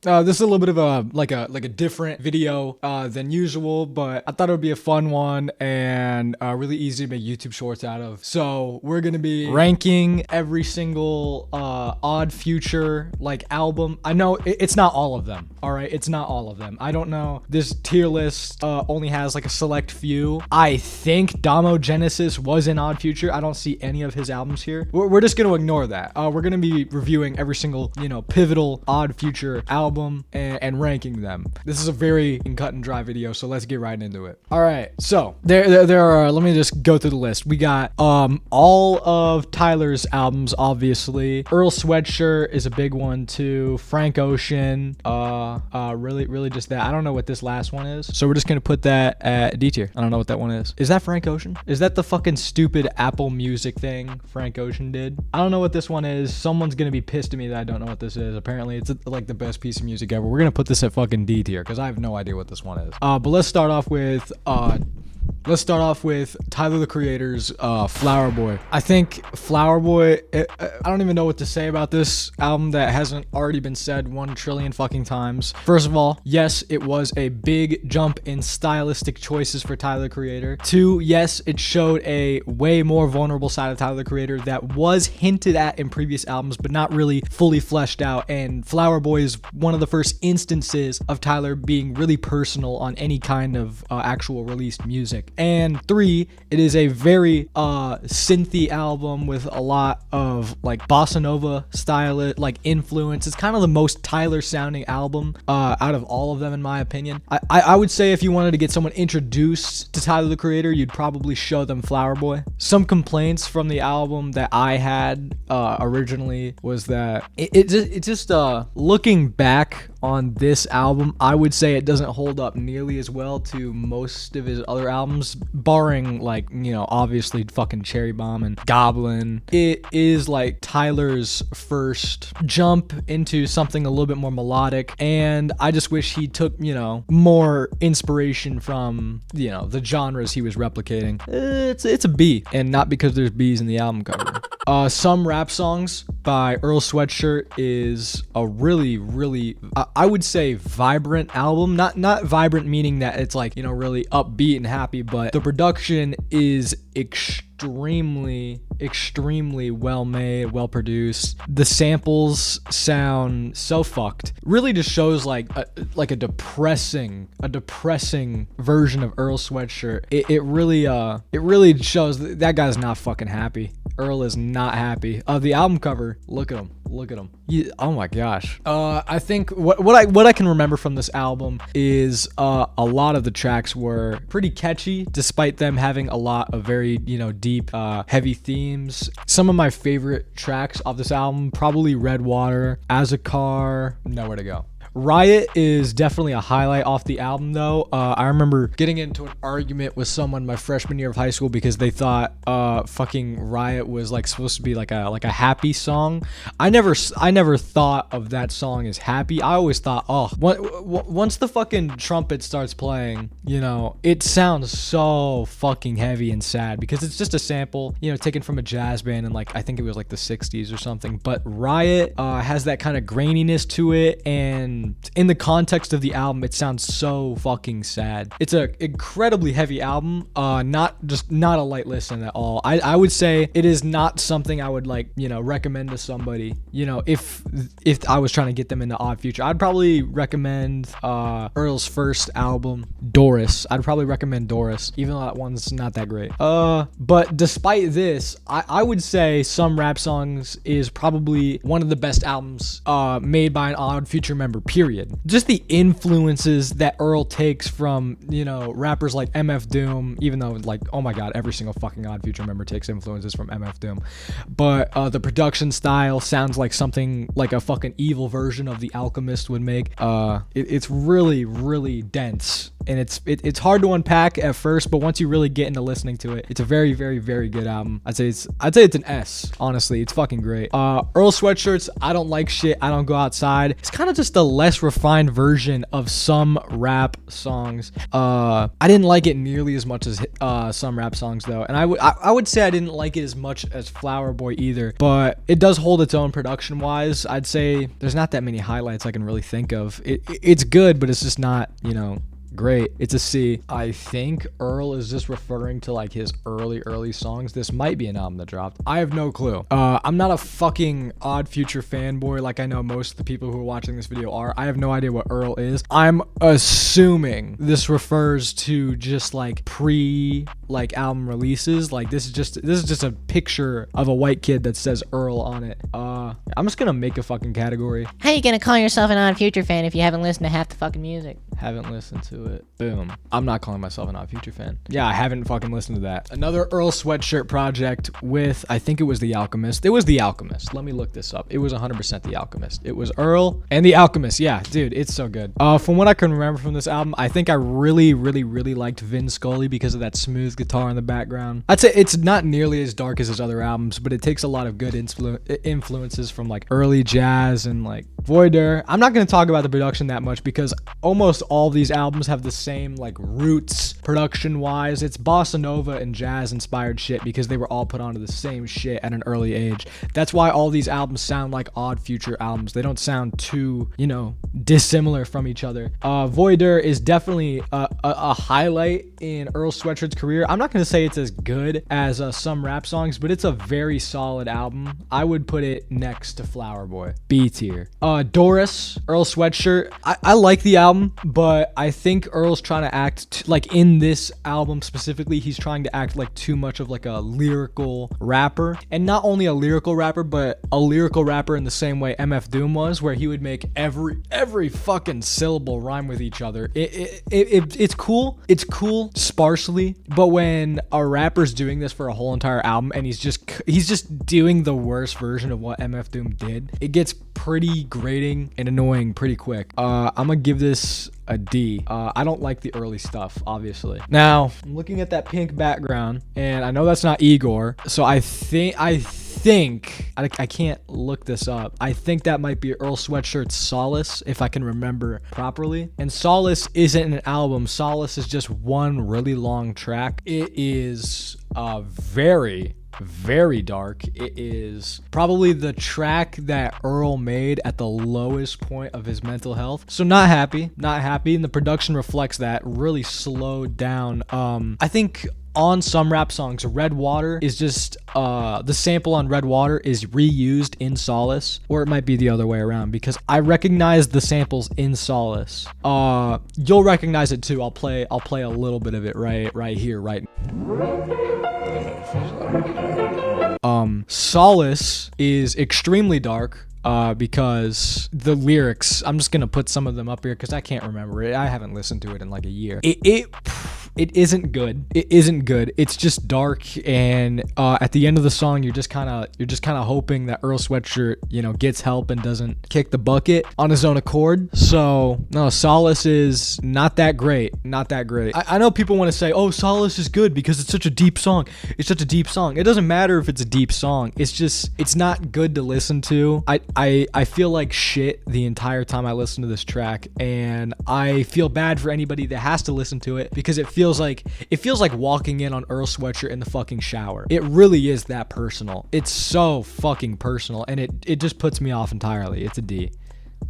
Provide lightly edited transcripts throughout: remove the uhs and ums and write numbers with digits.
This is a little bit of a like a different video than usual, but I thought it would be a fun one and really easy to make YouTube shorts out of. So we're gonna be ranking every single Odd Future like album. I know it's not all of them. All right, it's not all of them. I don't know. This tier list only has like a select few. I think Domo Genesis was in Odd Future. I don't see any of his albums here. We're just gonna ignore that. We're gonna be reviewing every single pivotal Odd Future album and ranking them. This is a very cut and dry video, so let's get right into it. All right, so there are. Let me just go through the list. We got all of Tyler's albums, obviously. Earl Sweatshirt is a big one too. Frank Ocean, really just that. I don't know what this last one is, so we're just gonna put that at D tier. I don't know what that one is. Is that Frank Ocean? Is that the fucking stupid Apple Music thing Frank Ocean did? I don't know what this one is. Someone's gonna be pissed at me that I don't know what this is. Apparently, it's like the best piece of music ever. We're gonna put this at fucking D tier because I have no idea what this one is. But let's start off with Tyler the Creator's Flower Boy. I think Flower Boy, I don't even know what to say about this album that hasn't already been said 1 trillion fucking times. First of all, yes, it was a big jump in stylistic choices for Tyler the Creator. 2, yes, it showed a way more vulnerable side of Tyler the Creator that was hinted at in previous albums, but not really fully fleshed out. And Flower Boy is one of the first instances of Tyler being really personal on any kind of actual released music. And 3, it is a very synthy album with a lot of like bossa nova style like influence. It's kind of the most Tyler sounding album out of all of them, in my opinion. I would say if you wanted to get someone introduced to Tyler the Creator, you'd probably show them Flower Boy. Some complaints from the album that I had originally was that it just looking back on this album, I would say it doesn't hold up nearly as well to most of his other albums, barring like, obviously fucking Cherry Bomb and Goblin. It is like Tyler's first jump into something a little bit more melodic, and I just wish he took, more inspiration from, the genres he was replicating. It's a B, and not because there's B's in the album cover. Some Rap Songs by Earl Sweatshirt is a really, I would say vibrant album. Not vibrant meaning that it's like, really upbeat and happy, but the production is extremely well made, well produced. The samples sound so fucked. Really just shows like a depressing version of Earl Sweatshirt. It really shows that guy's not fucking happy. Earl is not happy. The album cover, look at him. Oh my gosh. I think what I can remember from this album is a lot of the tracks were pretty catchy, despite them having a lot of very deep, heavy themes. Some of my favorite tracks off this album, probably Red Water, As a Car, Nowhere to Go. Riot is definitely a highlight off the album though. I remember getting into an argument with someone my freshman year of high school because they thought fucking Riot was like supposed to be like a happy song. I never thought of that song as happy. I always thought, once the fucking trumpet starts playing, it sounds so fucking heavy and sad because it's just a sample, taken from a jazz band in like, I think it was like the 60s or something. But Riot has that kind of graininess to it, and in the context of the album, it sounds so fucking sad. It's an incredibly heavy album, not a light listen at all. I would say it is not something I would recommend to somebody. If I was trying to get them into Odd Future, I'd probably recommend Earl's first album, Doris. I'd probably recommend Doris, even though that one's not that great. But despite this, I would say Some Rap Songs is probably one of the best albums made by an Odd Future member, period. Just the influences that Earl takes from, rappers like MF Doom, even though like, oh my god, every single fucking Odd Future member takes influences from MF Doom. But the production style sounds like something like a fucking evil version of The Alchemist would make. It's really dense. and it's hard to unpack at first, but once you really get into listening to it, it's a very, very, very good album. I'd say it's an S. Honestly, it's fucking great. Earl Sweatshirts, I don't like shit. I don't go outside. It's kind of just a less refined version of some rap songs. I didn't like it nearly as much as some rap songs though, and I would say I didn't like it as much as Flower Boy either, but it does hold its own production wise. I'd say there's not that many highlights I can really think of. It's good, but it's just not, you know, great. It's a C. I think Earl is just referring to like his early songs. This might be an album that dropped. I have no clue. I'm not a fucking Odd Future fanboy like I know most of the people who are watching this video are. I have no idea what Earl is. I'm assuming this refers to just like album releases. Like this is just a picture of a white kid that says Earl on it. I'm just gonna make a fucking category. How you gonna call yourself an Odd Future fan if you haven't listened to half the fucking music? Haven't listened to it. Boom. I'm not calling myself an Odd Future fan. Yeah, I haven't fucking listened to that. Another Earl Sweatshirt project with, I think it was The Alchemist. It was The Alchemist. Let me look this up. It was 100% The Alchemist. It was Earl and The Alchemist. Yeah, dude, it's so good. From what I can remember from this album, I think I really liked Vin Scully because of that smooth guitar in the background. I'd say it's not nearly as dark as his other albums, but it takes a lot of good influences from like early jazz and like Voir Dire. I'm not going to talk about the production that much because almost all these albums have the same like roots production wise. It's bossa nova and jazz inspired shit because they were all put onto the same shit at an early age. That's why all these albums sound like Odd Future albums. They don't sound too, you know, dissimilar from each other. Voir Dire is definitely a highlight in Earl Sweatshirt's career. I'm not going to say it's as good as some rap songs, but it's a very solid album. I would put it next to Flower Boy. B tier. Doris, Earl Sweatshirt. I like the album, but I think Earl's trying to act like in this album specifically, he's trying to act like too much of like a lyrical rapper, and not only a lyrical rapper, but a lyrical rapper in the same way MF Doom was, where he would make every fucking syllable rhyme with each other. It's cool. It's cool sparsely, but when a rapper's doing this for a whole entire album and he's just doing the worst version of what MF Doom did, it gets pretty grating and annoying pretty quick. I'm gonna give this a D. I don't like the early stuff, obviously. Now, I'm looking at that pink background, and I know that's not Igor, so I think I can't look this up. I think that might be Earl Sweatshirt's Solace, if I can remember properly. And Solace isn't an album. Solace is just one really long track. It is very dark. It is probably the track that Earl made at the lowest point of his mental health. So not happy, and the production reflects that. Really slowed down. I think on some rap songs, Red Water is just the sample on Red Water is reused in Solace, or it might be the other way around, because I recognize the samples in Solace. You'll recognize it too. I'll play a little bit of it right here, right. Solace is extremely dark. Because the lyrics, I'm just gonna put some of them up here because I can't remember it. I haven't listened to it in like a year. It isn't good. It isn't good. It's just dark, and at the end of the song, you're just kind of hoping that Earl Sweatshirt, you know, gets help and doesn't kick the bucket on his own accord. So no, Solace is not that great. Not that great. I know people want to say, oh, Solace is good because it's such a deep song. It's such a deep song. It doesn't matter if it's a deep song. It's not good to listen to. I feel like shit the entire time I listen to this track, and I feel bad for anybody that has to listen to it because it feels like walking in on Earl Sweatshirt in the fucking shower. It really is that personal. It's so fucking personal, and it just puts me off entirely. It's a D.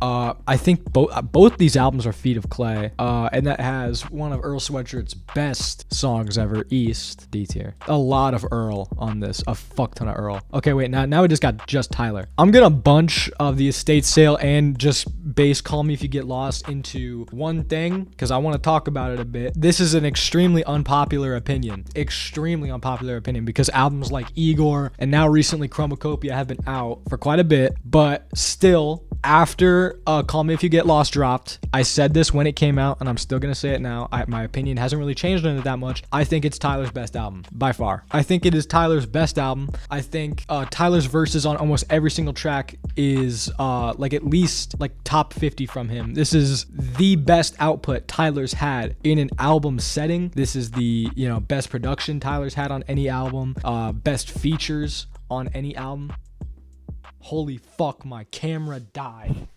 I think both these albums are Feet of Clay, and that has one of Earl Sweatshirt's best songs ever, East. D tier. A lot of Earl on this, a fuck ton of Earl. Okay, wait, now we just got Just Tyler. I'm gonna bunch of the estate sale and just base Call Me If You Get Lost into one thing because I want to talk about it a bit. This is an extremely unpopular opinion because albums like Igor and now recently Chromakopia have been out for quite a bit, but still After Call Me If You Get Lost dropped, I said this when it came out, and I'm still gonna say it now. My opinion hasn't really changed on it that much. I think it's Tyler's best album by far. I think it is Tyler's best album. I think Tyler's verses on almost every single track is like at least like top 50 from him. This is the best output Tyler's had in an album setting. This is the best production Tyler's had on any album, best features on any album. Holy fuck, my camera died.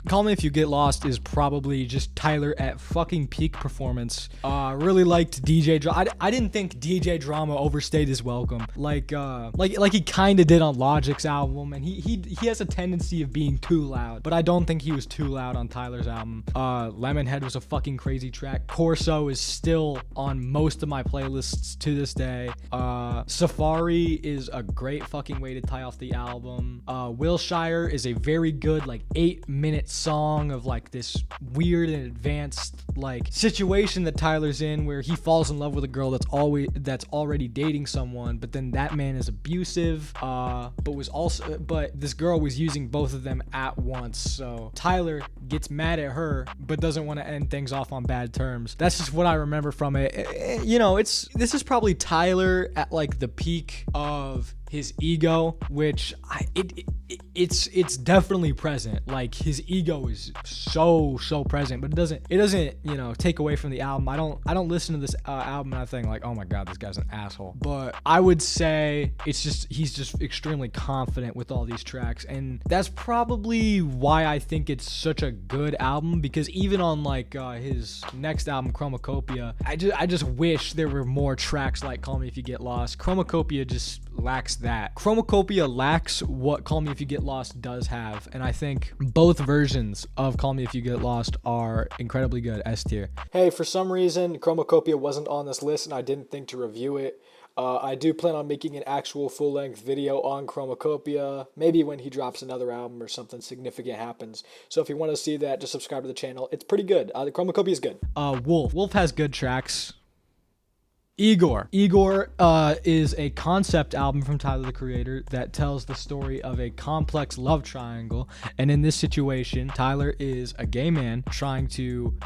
Call Me If You Get Lost is probably just Tyler at fucking peak performance. Really liked DJ Drama. I didn't think DJ Drama overstayed his welcome. Like he kind of did on Logic's album, and he has a tendency of being too loud, but I don't think he was too loud on Tyler's album. Lemonhead was a fucking crazy track. Corso is still on most of my playlists to this day. Safari is a great fucking way to tie off the album. Wilshire is a very good like 8-minute song of like this weird and advanced like situation that Tyler's in, where he falls in love with a girl that's already dating someone, but then that man is abusive, but this girl was using both of them at once. So Tyler gets mad at her, but doesn't want to end things off on bad terms. That's just what I remember from it. This is probably Tyler at like the peak of his ego, which it's definitely present. Like his ego is so present, but it doesn't take away from the album. I don't listen to this album and I think like, oh my god, this guy's an asshole. But I would say he's just extremely confident with all these tracks, and that's probably why I think it's such a good album. Because even on like his next album, Chromakopia, I just wish there were more tracks like Call Me If You Get Lost. Chromakopia just lacks that. Chromacopia lacks what Call Me If You Get Lost does have, and I think both versions of Call Me If You Get Lost are incredibly good. S tier. Hey, for some reason Chromacopia wasn't on this list and I didn't think to review it. I do plan on making an actual full-length video on Chromacopia, maybe when he drops another album or something significant happens. So if you want to see that, just subscribe to the channel. It's pretty good. The Chromacopia is good. Wolf has good tracks. Igor is a concept album from Tyler the Creator that tells the story of a complex love triangle, and in this situation Tyler is a gay man trying to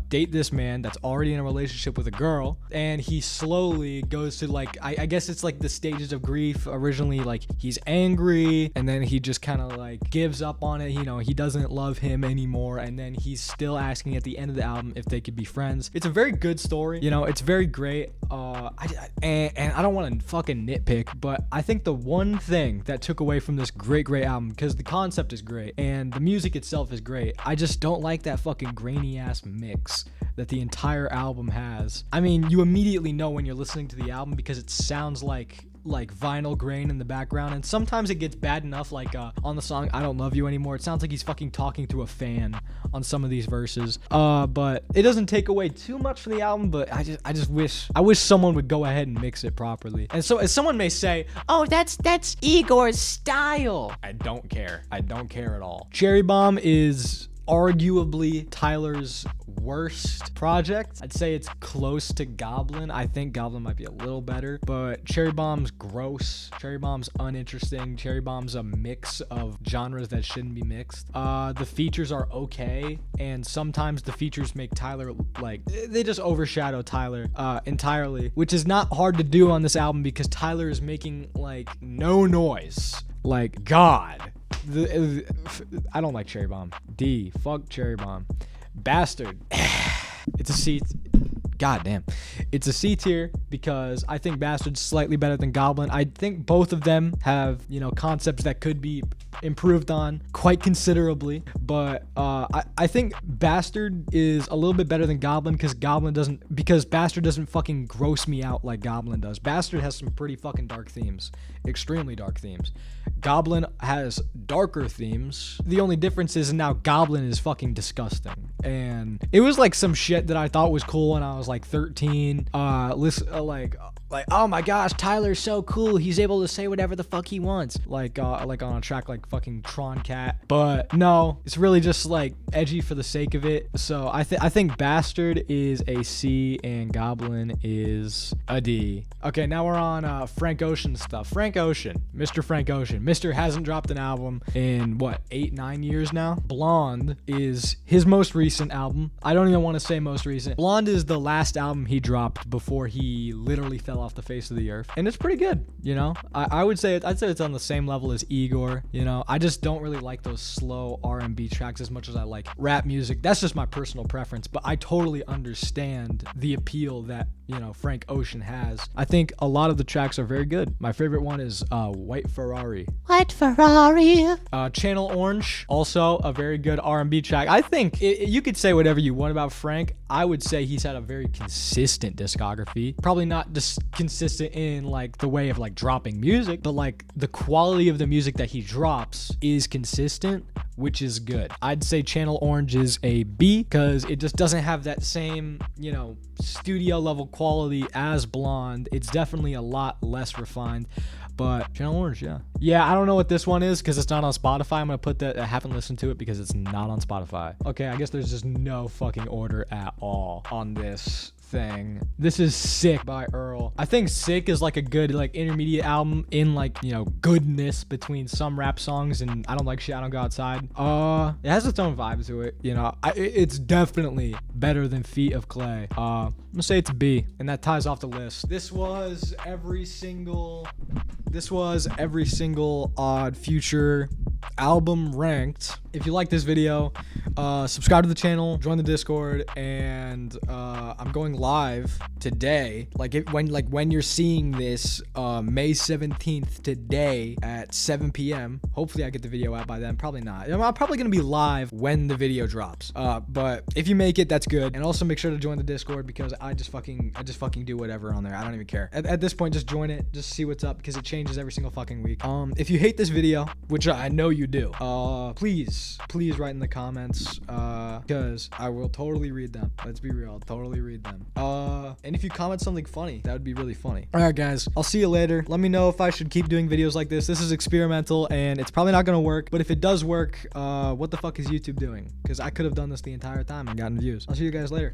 date this man that's already in a relationship with a girl, and he slowly goes to like I guess it's like the stages of grief. Originally like he's angry, and then he just kind of like gives up on it. He doesn't love him anymore, and then he's still asking at the end of the album if they could be friends. It's a very good story. It's very great. And I don't want to fucking nitpick, but I think the one thing that took away from this great album, because the concept is great and the music itself is great, I just don't like that fucking grainy ass mix that the entire album has. I mean, you immediately know when you're listening to the album because it sounds like vinyl grain in the background, and sometimes it gets bad enough like on the song I Don't Love You Anymore, it sounds like he's fucking talking to a fan on some of these verses, but it doesn't take away too much from the album. But I just wish someone would go ahead and mix it properly. And so as someone may say, oh, that's Igor's style, I don't care at all. Cherry Bomb is arguably Tyler's worst project. I'd say it's close to Goblin. I think Goblin might be a little better, but Cherry Bomb's gross. Cherry Bomb's uninteresting. Cherry Bomb's a mix of genres that shouldn't be mixed. The features are okay, and sometimes the features make Tyler like they just overshadow Tyler entirely, which is not hard to do on this album because Tyler is making like no noise. Like God. I don't like Cherry Bomb. Fuck Cherry Bomb. Bastard. It's a C. God damn. It's a C tier because I think Bastard's slightly better than Goblin. I think both of them have, concepts that could be improved on quite considerably. But I think Bastard is a little bit better than Goblin because Bastard doesn't fucking gross me out like Goblin does. Bastard has some pretty fucking dark themes. Extremely dark themes. Goblin has darker themes. The only difference is now Goblin is fucking disgusting. And it was like some shit that I thought was cool when I was like 13. like, oh my gosh, Tyler's so cool. He's able to say whatever the fuck he wants. Like on a track like fucking Tron Cat. But no, it's really just like edgy for the sake of it. So I think Bastard is a C and Goblin is a D. Okay, now we're on Frank Ocean stuff. Frank Ocean, Mr. Frank Ocean. Mr. hasn't dropped an album in what, 8-9 years now. Blonde is his most recent album. I don't even want to say most recent. Blonde is the last album he dropped before he literally fell off the face of the earth, and it's pretty good. You know, I'd say it's on the same level as Igor. You know, I just don't really like those slow R&B tracks as much as I like rap music. That's just my personal preference, but I totally understand the appeal that, you know, Frank Ocean has. I think a lot of the tracks are very good. My favorite one is White Ferrari. White Ferrari. Channel Orange, also a very good R&B track. I think you could say whatever you want about Frank. I would say he's had a very consistent discography. Probably not just consistent in like the way of like dropping music, but like the quality of the music that he drops is consistent, which is good. I'd say Channel Orange is a B because it just doesn't have that same, you know, studio level quality as Blonde. It's definitely a lot less refined. But Channel Orange, yeah. Yeah, I don't know what this one is because it's not on Spotify. I'm going to put that. I haven't listened to it because it's not on Spotify. Okay, I guess there's just no fucking order at all on this thing. This is Sick by Earl. I think Sick is like a good like intermediate album in like, you know, goodness between some rap songs and I Don't Like Shit, I Don't Go Outside. It has its own vibe to it, you know. It's definitely better than Feet of Clay. I'm gonna say it's a B, and that ties off the list. This was every single Odd Future album ranked. If you like this video, subscribe to the channel, join the Discord, and I'm going live today. When you're seeing this, May 17th today at 7 p.m. Hopefully I get the video out by then. Probably not. I'm probably gonna be live when the video drops. But if you make it, that's good. And also make sure to join the Discord because I just fucking do whatever on there. I don't even care. At this point, just join it. Just see what's up because it changes every single fucking week. If you hate this video, which I know you do, please write in the comments because I will totally read them. Let's be real, I'll totally read them. And if you comment something funny, that would be really funny. All right, guys, I'll see you later. Let me know if I should keep doing videos like this. This is experimental and it's probably not gonna work, but if it does work, what the fuck is YouTube doing? Because I could have done this the entire time and gotten views. I'll see you guys later.